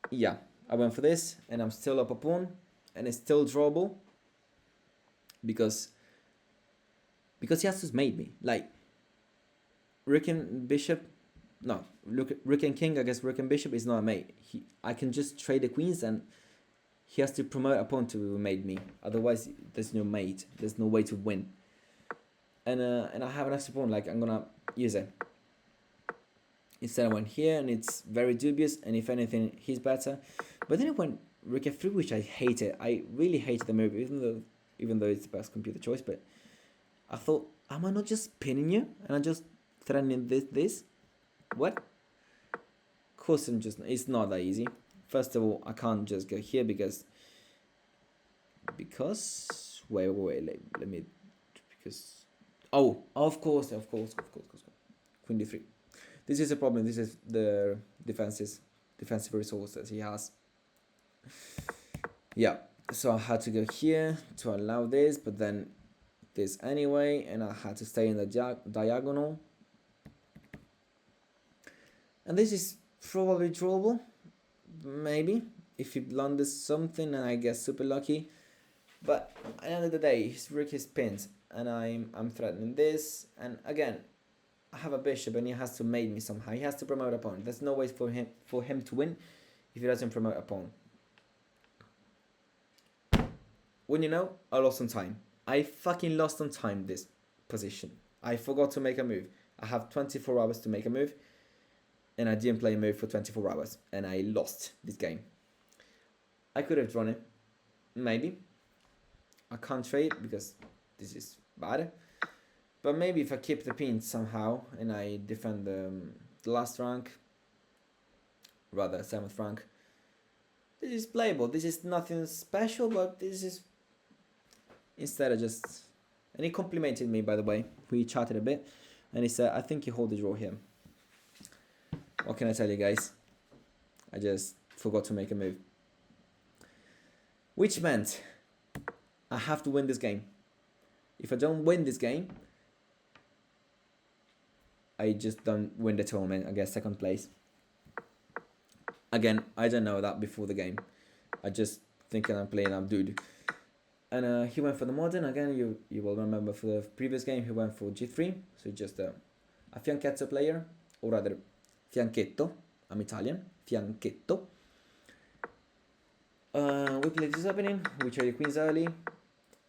yeah, I went for this, and I'm still up a pawn, and it's still drawable because he has just made me. Like, rook and bishop. No, rook and king, I guess rook and bishop is not a mate. I can just trade the queens, and he has to promote a pawn to mate me. Otherwise, there's no mate. There's no way to win. And I have an extra pawn, like, I'm gonna use it. Instead I went here, and it's very dubious, and if anything, he's better. But then I went rook f3, which I hated. I really hated the move, even though it's the best computer choice. But I thought, am I not just pinning you, and I'm just threatening this? What? Of course, it's not that easy. First of all, I can't just go here because wait, let me, because, oh, of course, queen d3. This is a problem. This is the defensive resources he has. Yeah, so I had to go here to allow this, but then this anyway, and I had to stay in the diagonal. And this is probably drawable, maybe, if he blunders something and I get super lucky. But at the end of the day, his rook is pinned, and I'm threatening this, and again, I have a bishop, and he has to mate me somehow. He has to promote a pawn. There's no way for him to win if he doesn't promote a pawn. When you know, I lost some time. I fucking lost some time this position. I forgot to make a move. I have 24 hours to make a move, and I didn't play a move for 24 hours, and I lost this game. I could have drawn it, maybe. I can't trade because this is bad. But maybe if I keep the pin somehow and I defend the last rank, rather 7th rank, this is playable. This is nothing special, but this is, instead of just, and he complimented me, by the way. We chatted a bit, and he said, I think you hold the draw here. What can I tell you guys? I just forgot to make a move. Which meant I have to win this game. If I don't win this game, I just don't win the tournament. I get 2nd place. Again, I don't know that before the game. I just thinking I'm playing Abdud. And he went for the modern. Again, you will remember for the previous game, he went for g3. So just a fianchetto player, or rather, fianchetto. I'm Italian. Fianchetto. We played this opening. We traded queens early.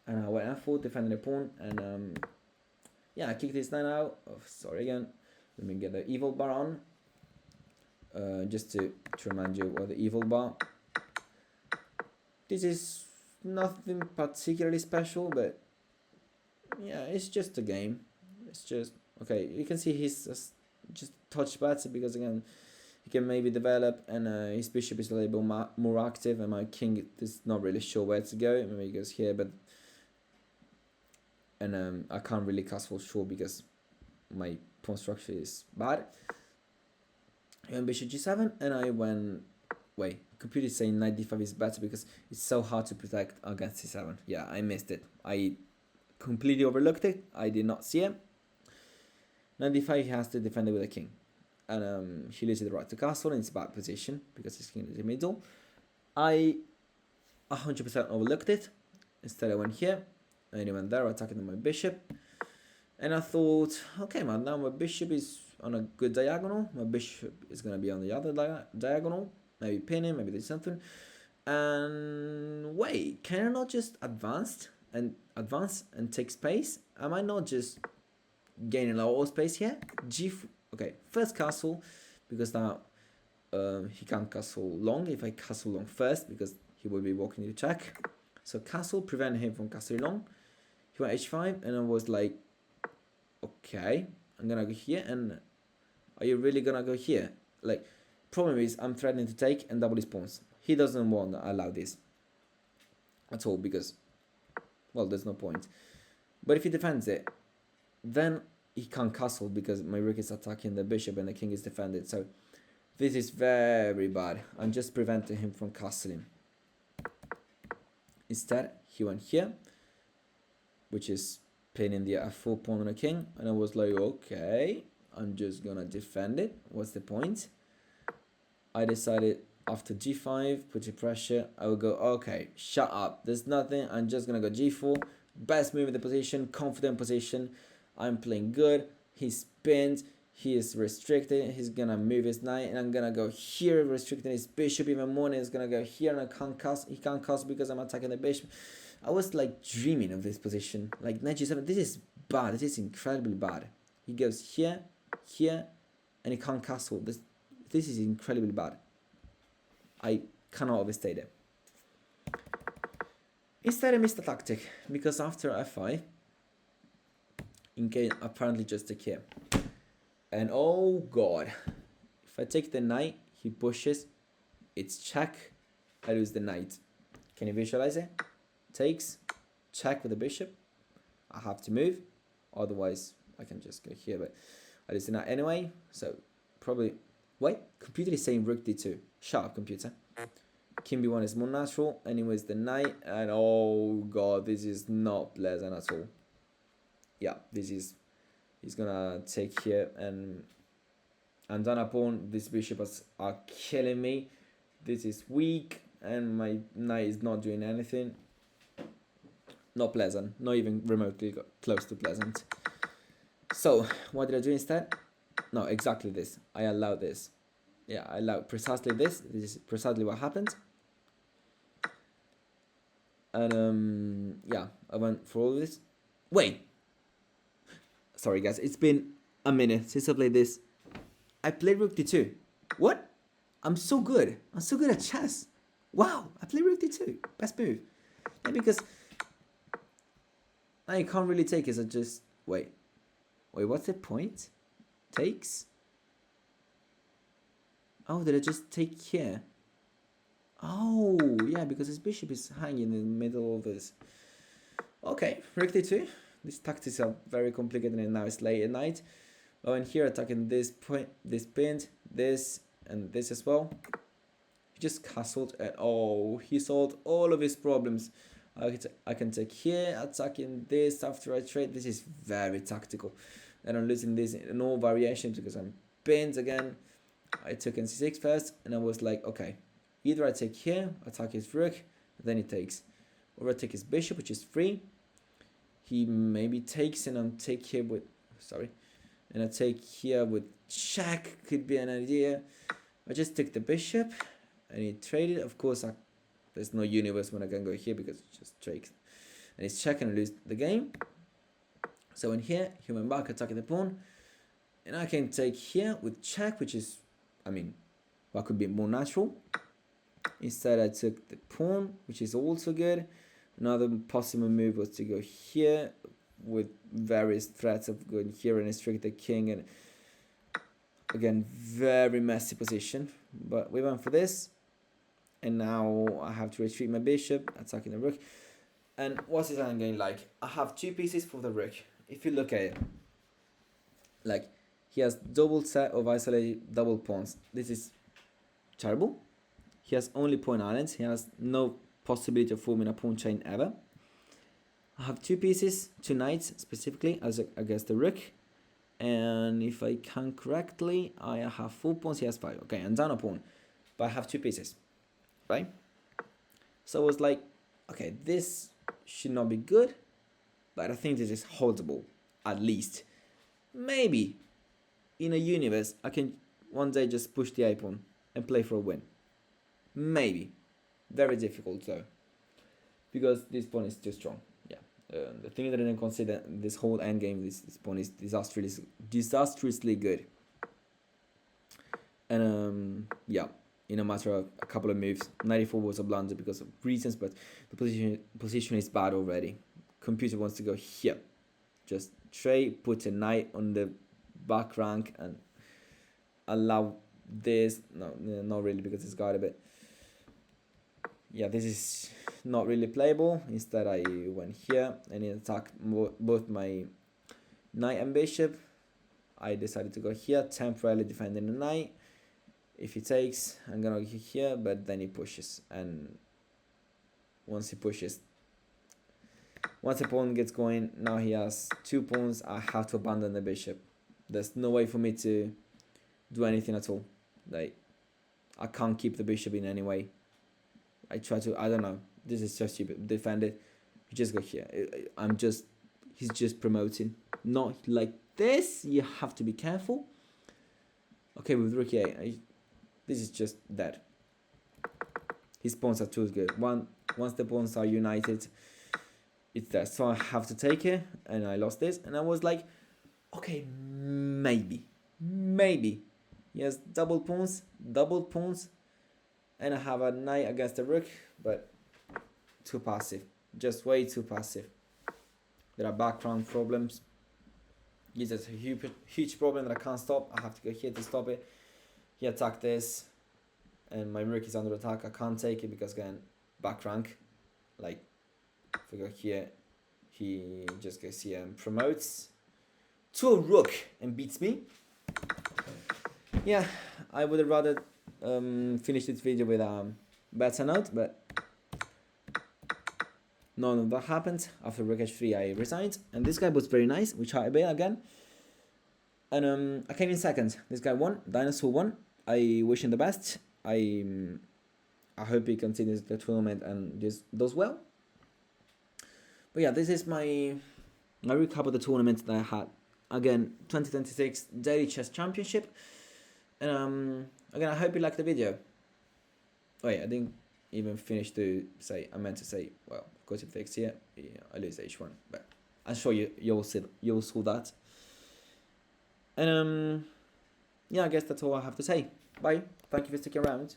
And I went f4, defending the pawn. And yeah, I kicked this knight out. Oh, sorry again. Let me get the evil bar on. Just to remind you what the evil bar. This is nothing particularly special, but yeah, it's just a game. It's just, okay, you can see he's just touch better because again, he can maybe develop, and his bishop is a little bit more active, and my king is not really sure where to go. Maybe he goes here, but and I can't really castle short because my pawn structure is bad. I went bishop g7, and I went, wait, computer is saying knight d5 is better because it's so hard to protect against c7. Yeah, I missed it. I completely overlooked it. I did not see it. Knight d5, he has to defend it with a king. And he loses the right to castle, and it's a bad position because his king is in the middle. I 100% overlooked it. Instead I went here, and he went there, attacking my bishop. And I thought, okay man, now my bishop is on a good diagonal. My bishop is going to be on the other diagonal. Maybe pin him, maybe do something. And wait, can I not just advance and take space? Am I not just gaining a lot of space here? Okay, first castle, because now he can't castle long if I castle long first, because he will be walking to check. So castle, prevent him from castling long. He went h5, and I was like, okay, I'm gonna go here, and are you really gonna go here? Like, problem is I'm threatening to take and double his pawns. He doesn't want to allow this at all because, well, there's no point. But if he defends it, then he can't castle because my rook is attacking the bishop and the king is defended. So this is very bad. I'm just preventing him from castling. Instead, he went here, which is pinning the f4 pawn on a king, and I was like, okay, I'm just gonna defend it. What's the point? I decided after g5, putting pressure, I would go, okay, shut up, there's nothing, I'm just gonna go g4, best move in the position, confident position, I'm playing good, he spins, he is restricted, he's gonna move his knight, and I'm gonna go here, restricting his bishop even more, and he's gonna go here, and he can't cast because I'm attacking the bishop. I was like dreaming of this position, like knight g7, this is bad, this is incredibly bad. He goes here, here, and he can't castle. This is incredibly bad. I cannot overstate it. Instead I missed the tactic, because after f5, in case apparently just take here. And oh god, if I take the knight, he pushes, it's check, I lose the knight. Can you visualize it? Takes, check with the bishop, I have to move, otherwise I can just go here, but I lose the knight anyway, so probably, wait, computer is saying rook d2, shut up computer. King b1 is more natural, anyways the knight, and oh god, this is not pleasant at all. Yeah, this is, he's gonna take here, and down a pawn, these bishops are killing me. This is weak, and my knight is not doing anything. Not pleasant, not even remotely close to pleasant. So, what did I do instead? No, exactly this. I allowed this. Yeah, I allowed precisely this. This is precisely what happened. And yeah, I went for all this. Wait. Sorry guys, it's been a minute since I played this. I played rook d2. What? I'm so good. I'm so good at chess. Wow, I played rook d2. Best move. Yeah, because I can't really take it, so just wait. Wait, what's the point? Takes? Oh, did I just take here? Oh, yeah, because his bishop is hanging in the middle of this. Okay, rook d2. These tactics are very complicated, and now it's late at night. Oh, and here attacking this point, this pin, this, and this as well. He just castled, and oh, he solved all of his problems. I can take here, attacking this after I trade. This is very tactical. And I'm losing this in all variations because I'm pinned again. I took in c6 first, and I was like, okay, either I take here, attack his rook, then he takes. Or I take his bishop, which is free. He maybe takes, and I take here with, sorry. And I take here with check, could be an idea. I just take the bishop, and he traded. Of course, there's no universe when I can go here because it just trades. And he's checking and lose the game. So in here, he went back, attacking the pawn. And I can take here with check, which is, I mean, what could be more natural. Instead, I took the pawn, which is also good. Another possible move was to go here with various threats of going here and restrict the king. And again, very messy position. But we went for this. And now I have to retreat my bishop, attacking the rook. And what's his endgame like? I have two pieces for the rook. If you look at it, like, he has double set of isolated double pawns. This is terrible. He has only pawn islands. He has no possibility of forming a pawn chain ever. I have two pieces, two knights specifically, as against the rook. And if I count correctly, I have 4 pawns. He has 5. Okay, and down a pawn. But I have two pieces, right? So I was like, okay, this should not be good, but I think this is holdable, at least. Maybe in a universe, I can one day just push the a-pawn and play for a win. Maybe. Very difficult though, because this pawn is too strong. Yeah. The thing that I didn't consider, this whole endgame, this pawn is disastrously good. And yeah, in a matter of a couple of moves, 94 was a blunder because of reasons, but the position is bad already. Computer wants to go here. Just trade, put a knight on the back rank and allow this. No, not really, because it's got a bit. Yeah, this is not really playable. Instead, I went here and attacked both my knight and bishop. I decided to go here, temporarily defending the knight. If he takes, I'm gonna go here, but then he pushes. And once he pushes, once the pawn gets going, now he has 2 pawns. I have to abandon the bishop. There's no way for me to do anything at all. Like, I can't keep the bishop in any way. I try to, I don't know. This is so stupid. Defend it. You just go here. He's just promoting. Not like this. You have to be careful. Okay, with rook a, this is just dead. His pawns are too good. Once the pawns are united, it's there. So I have to take it, and I lost this. And I was like, okay, maybe He has double pawns, and I have a knight against the rook, but too passive, just way too passive. There are background problems. This is a huge problem that I can't stop. I have to go here to stop it. He attacked this, and my rook is under attack. I can't take it because again, back rank. Like, if I go here, he just goes here and promotes to a rook and beats me. Yeah, I would have rather finish this video with a better note, but none of that happened. After rook h3, I resigned, and this guy was very nice. We tried a bit again, and I came in second. This guy won. Dinosaur won. I wish him the best. I hope he continues the tournament and just does well. But yeah, this is my recap of the tournament that I had. Again, 2026 Daily Chess Championship. And again, I hope you liked the video. Wait, I didn't even finish to say. I meant to say, well, of course, if takes here, I lose h1, but I'm sure you'll saw that. And yeah, I guess that's all I have to say. Bye. Thank you for sticking around.